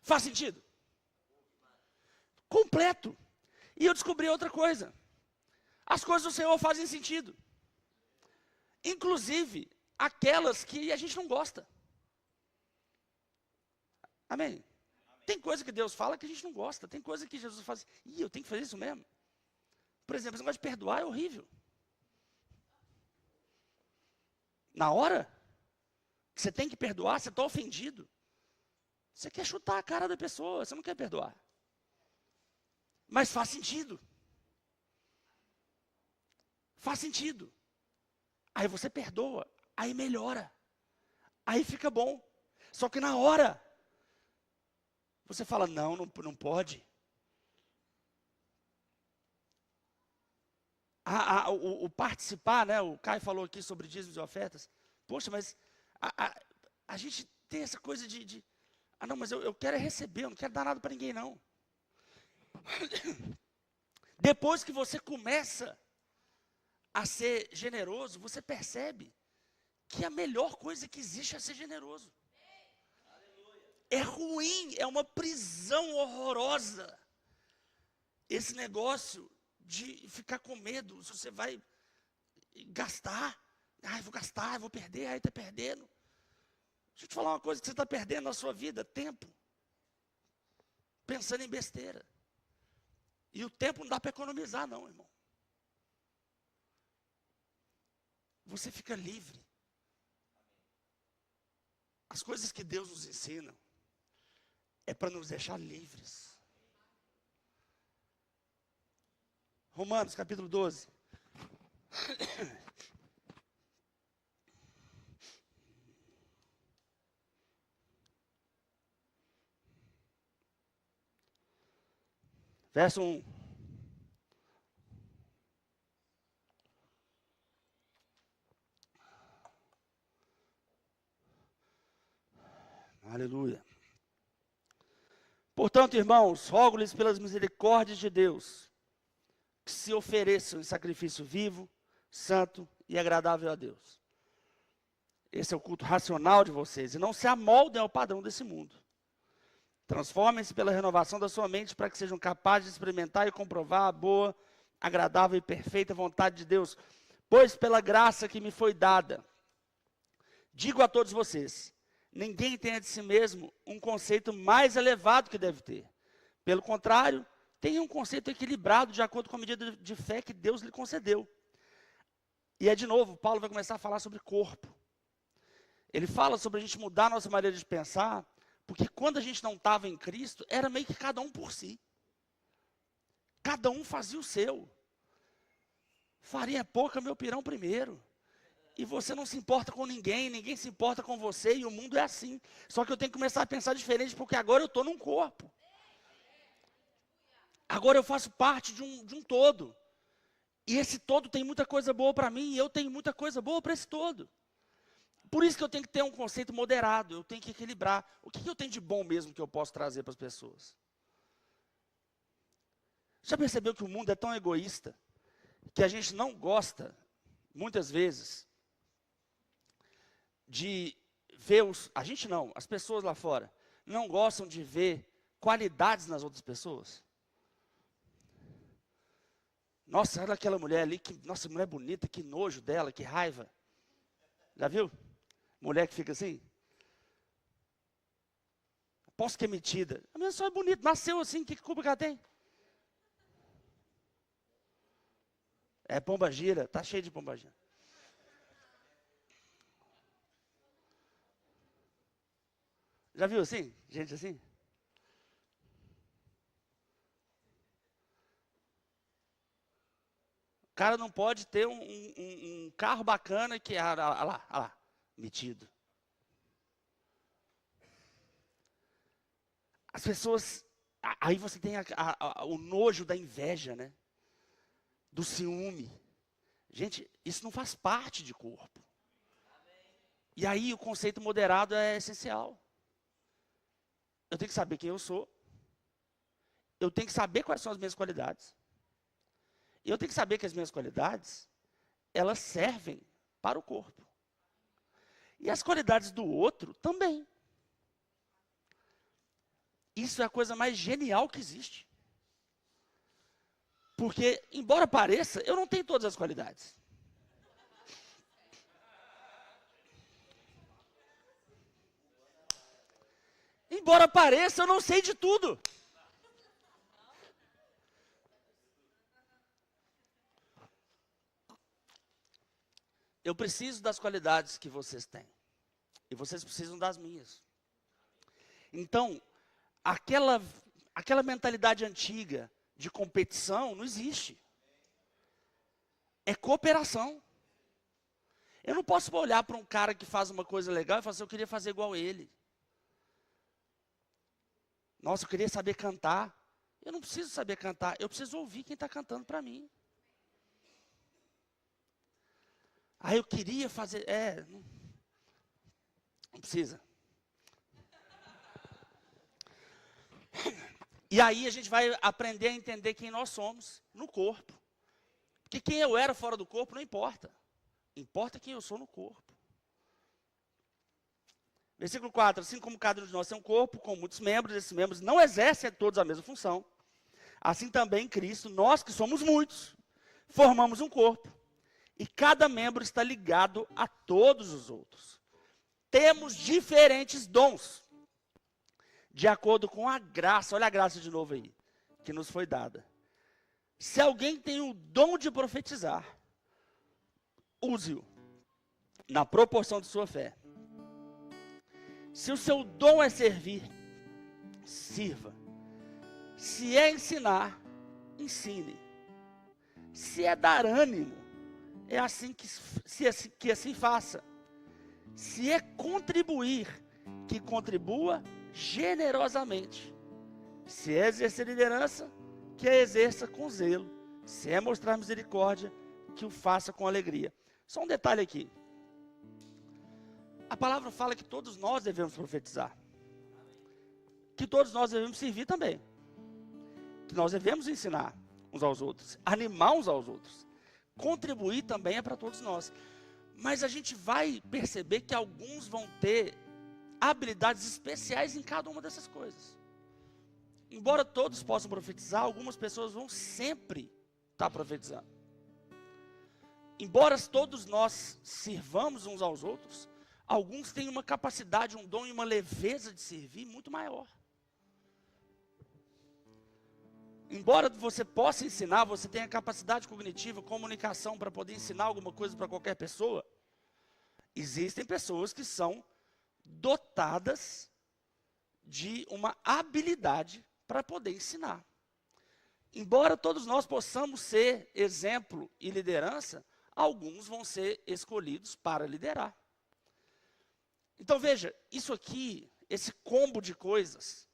Faz sentido? Completo. E eu descobri outra coisa. As coisas do Senhor fazem sentido. Inclusive, aquelas que a gente não gosta. Amém? Tem coisa que Deus fala que a gente não gosta. Tem coisa que Jesus faz. Eu tenho que fazer isso mesmo. Por exemplo, esse negócio de perdoar é horrível. Na hora que você tem que perdoar, você está ofendido. Você quer chutar a cara da pessoa, você não quer perdoar. Mas faz sentido. Faz sentido. Aí você perdoa, aí melhora. Aí fica bom. Só que na hora, você fala, não pode. O participar, né? O Caio falou aqui sobre dízimos e ofertas. Poxa, mas a gente tem essa coisa de não, mas eu quero é receber, eu não quero dar nada para ninguém, não. Depois que você começa a ser generoso, você percebe que a melhor coisa que existe é ser generoso. É ruim, é uma prisão horrorosa. Esse negócio de ficar com medo, se você vai gastar, eu vou perder, aí está perdendo. Deixa eu te falar uma coisa que você está perdendo na sua vida, tempo. Pensando em besteira. E o tempo não dá para economizar não, irmão. Você fica livre. As coisas que Deus nos ensina é para nos deixar livres. Romanos capítulo 12. Verso 1. Aleluia. Portanto, irmãos, rogo-lhes pelas misericórdias de Deus, que se ofereçam em sacrifício vivo, santo e agradável a Deus. Esse é o culto racional de vocês, e não se amoldem ao padrão desse mundo. Transformem-se pela renovação da sua mente para que sejam capazes de experimentar e comprovar a boa, agradável e perfeita vontade de Deus. Pois pela graça que me foi dada, digo a todos vocês, ninguém tenha de si mesmo um conceito mais elevado que deve ter. Pelo contrário, tenha um conceito equilibrado de acordo com a medida de fé que Deus lhe concedeu. E de novo, Paulo vai começar a falar sobre corpo. Ele fala sobre a gente mudar a nossa maneira de pensar, porque quando a gente não estava em Cristo, era meio que cada um por si. Cada um fazia o seu. Farinha pouca, meu pirão primeiro. E você não se importa com ninguém, ninguém se importa com você, e o mundo é assim. Só que eu tenho que começar a pensar diferente, porque agora eu estou num corpo. Agora eu faço parte de um todo. E esse todo tem muita coisa boa para mim, e eu tenho muita coisa boa para esse todo. Por isso que eu tenho que ter um conceito moderado, eu tenho que equilibrar. O que eu tenho de bom mesmo que eu posso trazer para as pessoas? Já percebeu que o mundo é tão egoísta, que a gente não gosta, muitas vezes, de ver a gente não, as pessoas lá fora, não gostam de ver qualidades nas outras pessoas? Nossa, olha aquela mulher ali, nossa, mulher bonita, que nojo dela, que raiva. Já viu? Mulher que fica assim. Aposto que é metida. A minha só é bonita, nasceu assim, que culpa que ela tem? É pomba gira, tá cheio de pomba gira. Já viu assim? Gente assim? O cara não pode ter um carro bacana que, olha lá, metido. As pessoas, aí você tem o nojo da inveja, né? Do ciúme. Gente, isso não faz parte de corpo. E aí o conceito moderado é essencial. Eu tenho que saber quem eu sou. Eu tenho que saber quais são as minhas qualidades. E eu tenho que saber que as minhas qualidades, elas servem para o corpo. E as qualidades do outro também. Isso é a coisa mais genial que existe. Porque, embora pareça, eu não tenho todas as qualidades. Embora pareça, eu não sei de tudo. Eu preciso das qualidades que vocês têm. E vocês precisam das minhas. Então, aquela mentalidade antiga de competição não existe. É cooperação. Eu não posso olhar para um cara que faz uma coisa legal e falar assim, eu queria fazer igual ele. Nossa, eu queria saber cantar. Eu não preciso saber cantar, eu preciso ouvir quem está cantando para mim. Ah, eu queria fazer... não precisa. E aí a gente vai aprender a entender quem nós somos no corpo. Porque quem eu era fora do corpo não importa. Importa quem eu sou no corpo. Versículo 4. Assim como cada um de nós tem um corpo com muitos membros, esses membros não exercem todos a mesma função. Assim também em Cristo, nós que somos muitos, formamos um corpo. E cada membro está ligado a todos os outros. Temos diferentes dons. De acordo com a graça, olha a graça de novo aí, que nos foi dada. Se alguém tem o dom de profetizar, use-o na proporção de sua fé. Se o seu dom é servir, sirva. Se é ensinar, ensine. Se é dar ânimo, é assim que assim faça. Se é contribuir, que contribua generosamente. Se é exercer liderança, que a exerça com zelo. Se é mostrar misericórdia, que o faça com alegria. Só um detalhe aqui. A palavra fala que todos nós devemos profetizar. Que todos nós devemos servir também. Que nós devemos ensinar uns aos outros, animar uns aos outros. Contribuir também é para todos nós. Mas a gente vai perceber que alguns vão ter habilidades especiais em cada uma dessas coisas. Embora todos possam profetizar, algumas pessoas vão sempre estar profetizando. Embora todos nós sirvamos uns aos outros, alguns têm uma capacidade, um dom e uma leveza de servir muito maior. Embora você possa ensinar, você tenha capacidade cognitiva, comunicação para poder ensinar alguma coisa para qualquer pessoa, existem pessoas que são dotadas de uma habilidade para poder ensinar. Embora todos nós possamos ser exemplo e liderança, alguns vão ser escolhidos para liderar. Então veja, isso aqui, esse combo de coisas,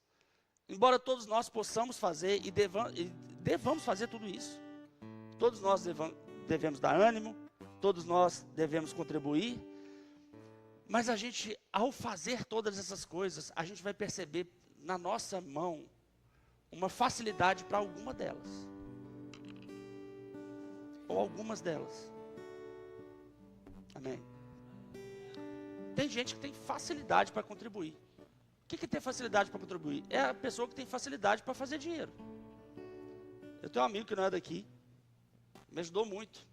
embora todos nós possamos fazer e devamos fazer tudo isso, todos nós devemos dar ânimo, todos nós devemos contribuir, mas a gente, ao fazer todas essas coisas, a gente vai perceber na nossa mão uma facilidade para alguma delas. Ou algumas delas. Amém? Tem gente que tem facilidade para contribuir. O que é ter facilidade para contribuir? É a pessoa que tem facilidade para fazer dinheiro. Eu tenho um amigo que não é daqui, me ajudou muito.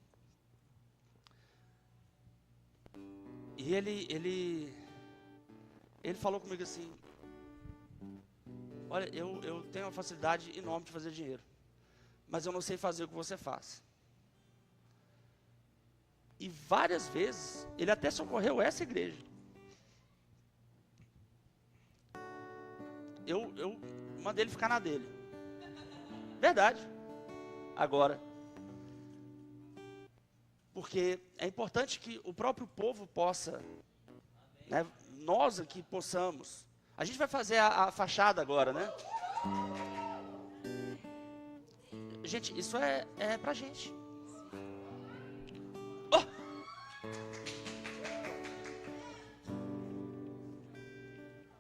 E ele falou comigo assim, olha, eu tenho uma facilidade enorme de fazer dinheiro, mas eu não sei fazer o que você faz. E várias vezes, ele até socorreu essa igreja. Eu mandei ele ficar na dele. Verdade. Agora, porque é importante que o próprio povo possa, né, nós aqui possamos A gente vai fazer a fachada agora, né? Gente, isso é pra gente. Oh!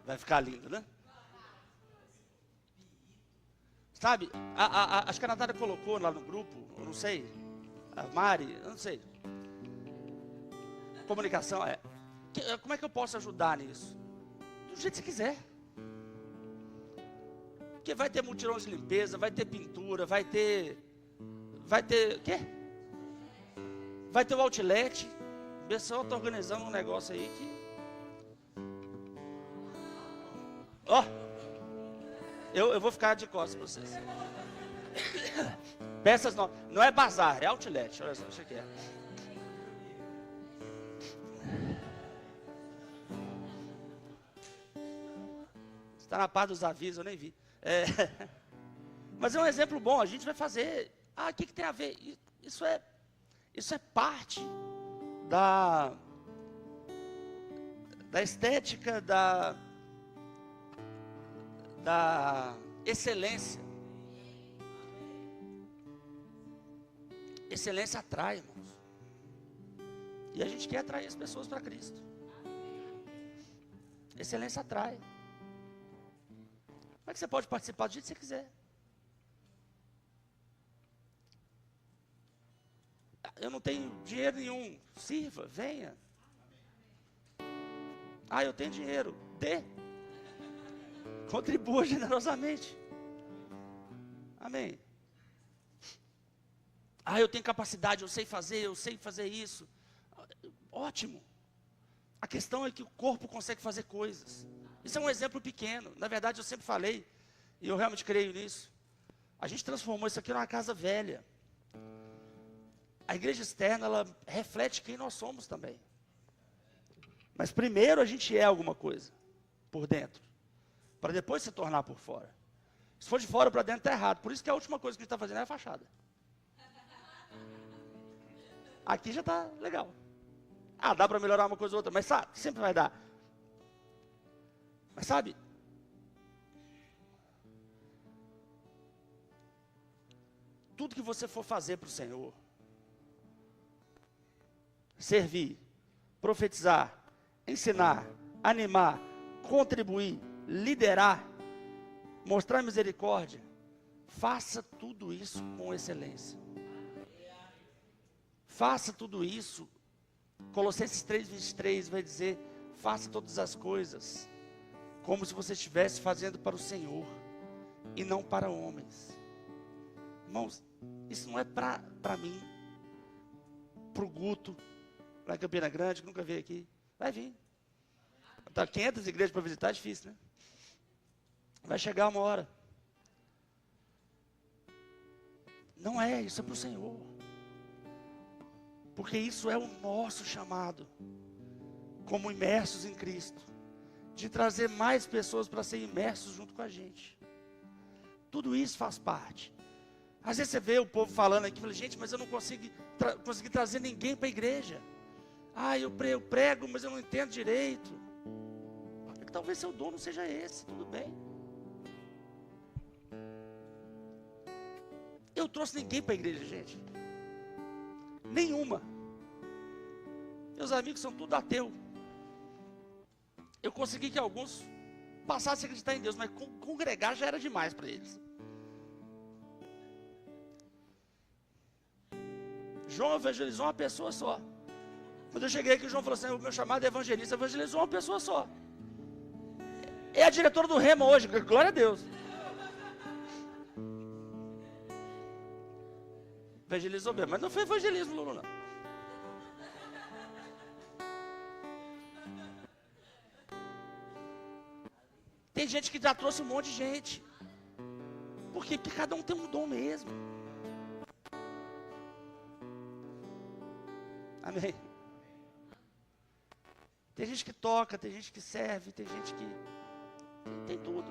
Vai ficar lindo, né? Sabe, acho que a Natália colocou lá no grupo, eu não sei, a Mari, eu não sei. Comunicação, como é que eu posso ajudar nisso? Do jeito que você quiser. Porque vai ter mutirão de limpeza, vai ter pintura, vai ter, o quê? Vai ter o outlet. O pessoal está organizando um negócio aí que... Ó, eu vou ficar de costas para vocês. Peças não é bazar, é outlet, olha só, isso aqui é. Está na paz dos avisos, eu nem vi. Mas é um exemplo bom, a gente vai fazer. O que tem a ver? Isso é parte da estética, da excelência. Excelência atrai, irmãos. E a gente quer atrair as pessoas para Cristo. Excelência atrai. Como é que você pode participar do jeito que você quiser? Eu não tenho dinheiro nenhum. Sirva, venha. Eu tenho dinheiro. Dê. Contribua generosamente. Amém. Eu tenho capacidade, eu sei fazer isso. Ótimo. A questão é que o corpo consegue fazer coisas. Isso é um exemplo pequeno. Na verdade, eu sempre falei, e eu realmente creio nisso. A gente transformou isso aqui numa casa velha. A igreja externa, ela reflete quem nós somos também. Mas primeiro a gente é alguma coisa, por dentro, para depois se tornar por fora. Se for de fora para dentro, está errado. Por isso que a última coisa que a gente está fazendo é a fachada. Aqui já está legal. Dá para melhorar uma coisa ou outra, mas sabe, sempre vai dar. Mas sabe, tudo que você for fazer para o Senhor, servir, profetizar, ensinar, animar, contribuir, liderar, mostrar misericórdia, faça tudo isso com excelência. Faça tudo isso. Colossenses 3:23 vai dizer: faça todas as coisas como se você estivesse fazendo para o Senhor e não para homens. Irmãos, isso não é para mim, para o Guto, lá em Campina Grande, que nunca veio aqui. Vai vir. Tá 500 igrejas para visitar, é difícil, né? Vai chegar uma hora. Não é, isso é para o Senhor. Porque isso é o nosso chamado, como imersos em Cristo, de trazer mais pessoas para serem imersos junto com a gente. Tudo isso faz parte. Às vezes você vê o povo falando aqui, fala: gente, mas eu não consegui trazer ninguém para a igreja. Eu prego, mas eu não entendo direito. Talvez seu dom não seja esse, tudo bem. Eu trouxe ninguém para a igreja, gente. Nenhuma. Meus amigos são tudo ateu. Eu consegui que alguns passassem a acreditar em Deus, mas congregar já era demais para eles. João evangelizou uma pessoa só. Quando eu cheguei aqui, o João falou assim: o meu chamado é evangelista. Evangelizou uma pessoa só. É a diretora do Rema hoje, glória a Deus. Evangelizou bem, mas não foi evangelismo, Lulu, não. Tem gente que já trouxe um monte de gente. Por quê? Porque cada um tem um dom mesmo. Amém. Tem gente que toca, tem gente que serve, tem gente que tem tudo.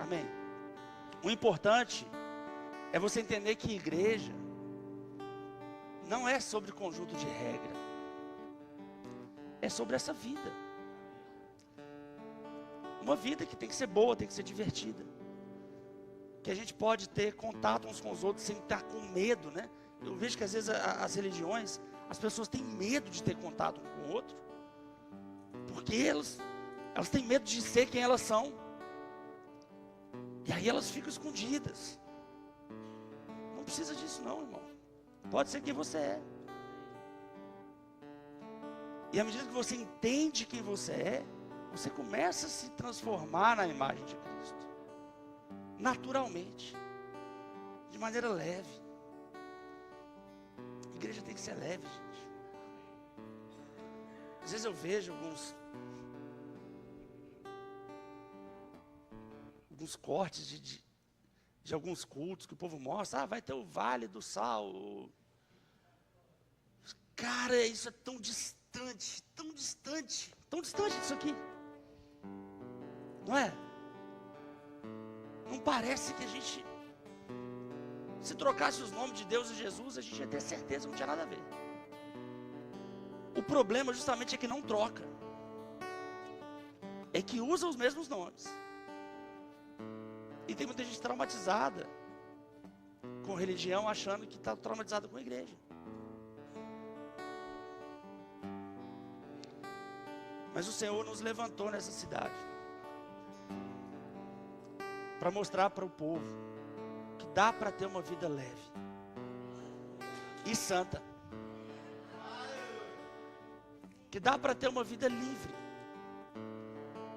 Amém. O importante é você entender que igreja não é sobre conjunto de regra. É sobre essa vida. Uma vida que tem que ser boa, tem que ser divertida. Que a gente pode ter contato uns com os outros sem estar com medo, né? Eu vejo que às vezes as religiões, as pessoas têm medo de ter contato um com o outro. Porque elas têm medo de ser quem elas são. E aí elas ficam escondidas. Não precisa disso não, irmão. Pode ser quem você é. E à medida que você entende quem você é, você começa a se transformar na imagem de Cristo. Naturalmente. De maneira leve. A igreja tem que ser leve, gente. Às vezes eu vejo alguns cortes de alguns cultos que o povo mostra. Vai ter o Vale do Sal. Cara, isso é tão distante, tão distante, tão distante disso aqui. Não é? Não parece que a gente, se trocasse os nomes de Deus e Jesus, a gente ia ter certeza que não tinha nada a ver. O problema justamente é que não troca. É que usa os mesmos nomes. E tem muita gente traumatizada com religião, achando que está traumatizada com a igreja. Mas o Senhor nos levantou nessa cidade para mostrar para o povo que dá para ter uma vida leve e santa, que dá para ter uma vida livre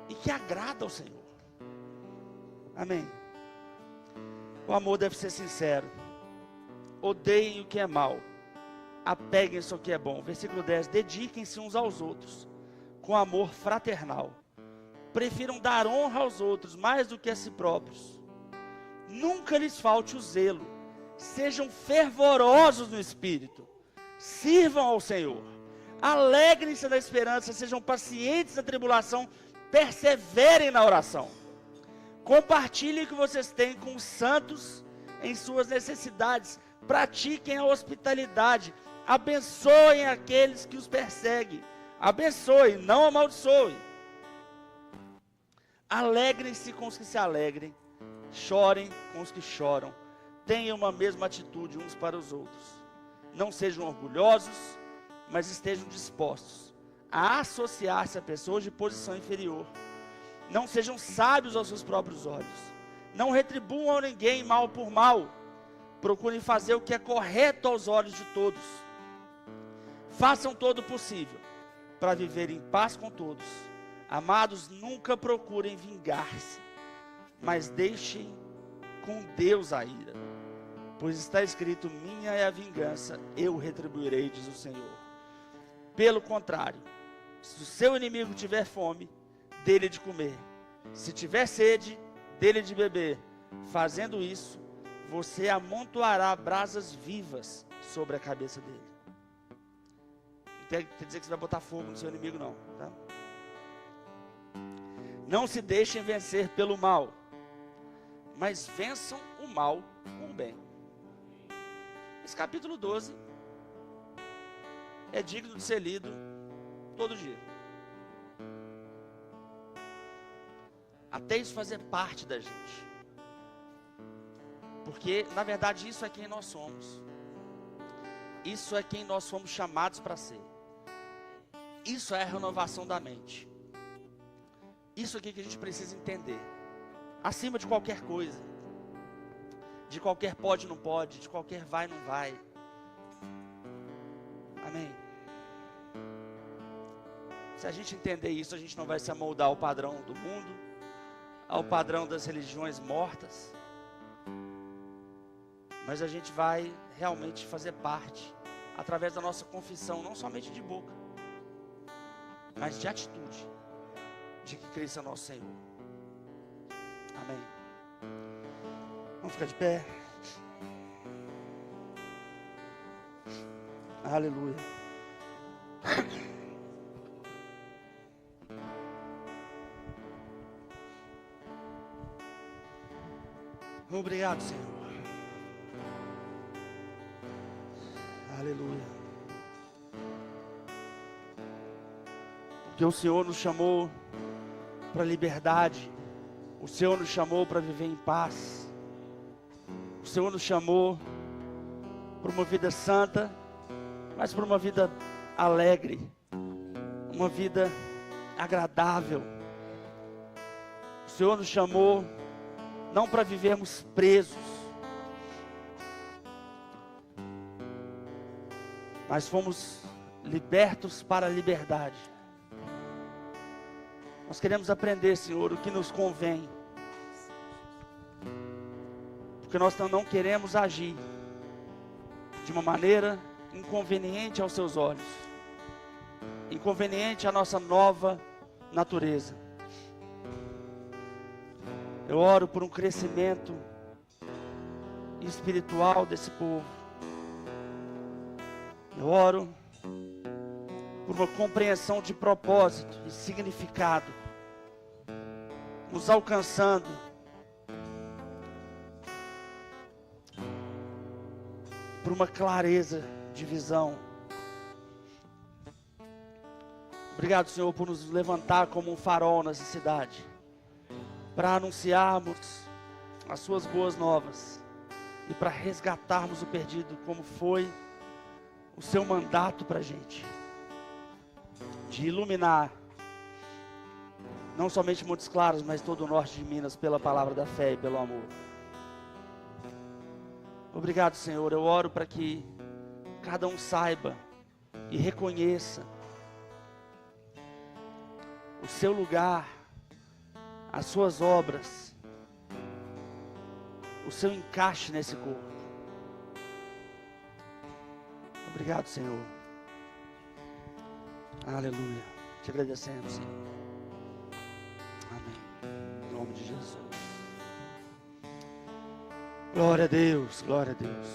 e que agrada ao Senhor. Amém. O amor deve ser sincero. Odeiem o que é mal, apeguem-se ao que é bom. Versículo 10. Dediquem-se uns aos outros com amor fraternal. Prefiram dar honra aos outros mais do que a si próprios. Nunca lhes falte o zelo. Sejam fervorosos no espírito. Sirvam ao Senhor. Alegrem-se na esperança. Sejam pacientes na tribulação. Perseverem na oração. Compartilhem o que vocês têm com os santos em suas necessidades. Pratiquem a hospitalidade. Abençoem aqueles que os perseguem. Abençoe, não amaldiçoe. Alegrem-se com os que se alegrem. Chorem com os que choram. Tenham uma mesma atitude uns para os outros. Não sejam orgulhosos, mas estejam dispostos a associar-se a pessoas de posição inferior. Não sejam sábios aos seus próprios olhos. Não retribuam a ninguém mal por mal. Procurem fazer o que é correto aos olhos de todos. Façam todo o possível para viver em paz com todos. Amados, nunca procurem vingar-se, mas deixem com Deus a ira. Pois está escrito: minha é a vingança, eu retribuirei, diz o Senhor. Pelo contrário, se o seu inimigo tiver fome, dele de comer. Se tiver sede, dele de beber. Fazendo isso, você amontoará brasas vivas sobre a cabeça dele. Não quer dizer que você vai botar fogo no seu inimigo, não, tá? Não se deixem vencer pelo mal, mas vençam o mal com o bem. Esse capítulo 12 é digno de ser lido todo dia. Até isso fazer parte da gente. Porque, na verdade, isso é quem nós somos. Isso é quem nós fomos chamados para ser. Isso é a renovação da mente. Isso aqui que a gente precisa entender. Acima de qualquer coisa. De qualquer pode, não pode. De qualquer vai, não vai. Amém. Se a gente entender isso, a gente não vai se amoldar ao padrão do mundo, ao padrão das religiões mortas, mas a gente vai realmente fazer parte, através da nossa confissão, não somente de boca, mas de atitude, de que Cristo é nosso Senhor. Amém. Vamos ficar de pé. Aleluia. Obrigado, Senhor. Aleluia. Porque o Senhor nos chamou para a liberdade. O Senhor nos chamou para viver em paz. O Senhor nos chamou para uma vida santa, mas para uma vida alegre, uma vida agradável. O Senhor nos chamou não para vivermos presos, mas fomos libertos para a liberdade. Nós queremos aprender, Senhor, o que nos convém, porque nós não queremos agir de uma maneira inconveniente aos seus olhos, inconveniente à nossa nova natureza. Eu oro por um crescimento espiritual desse povo. Eu oro por uma compreensão de propósito e significado, nos alcançando por uma clareza de visão. Obrigado, Senhor, por nos levantar como um farol nessa cidade, para anunciarmos as suas boas novas e para resgatarmos o perdido, como foi o seu mandato para a gente, de iluminar não somente Montes Claros, mas todo o norte de Minas, pela palavra da fé e pelo amor. Obrigado, Senhor. Eu oro para que cada um saiba e reconheça o seu lugar, as suas obras, o seu encaixe nesse corpo. Obrigado, Senhor. Aleluia. Te agradecemos, Senhor. Amém. Em nome de Jesus. Glória a Deus, glória a Deus.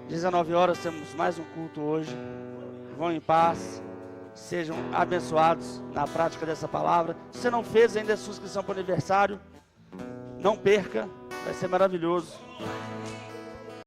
19 horas temos mais um culto hoje. Vão em paz. Sejam abençoados na prática dessa palavra. Se você não fez ainda a sua inscrição para o aniversário, não perca. Vai ser maravilhoso.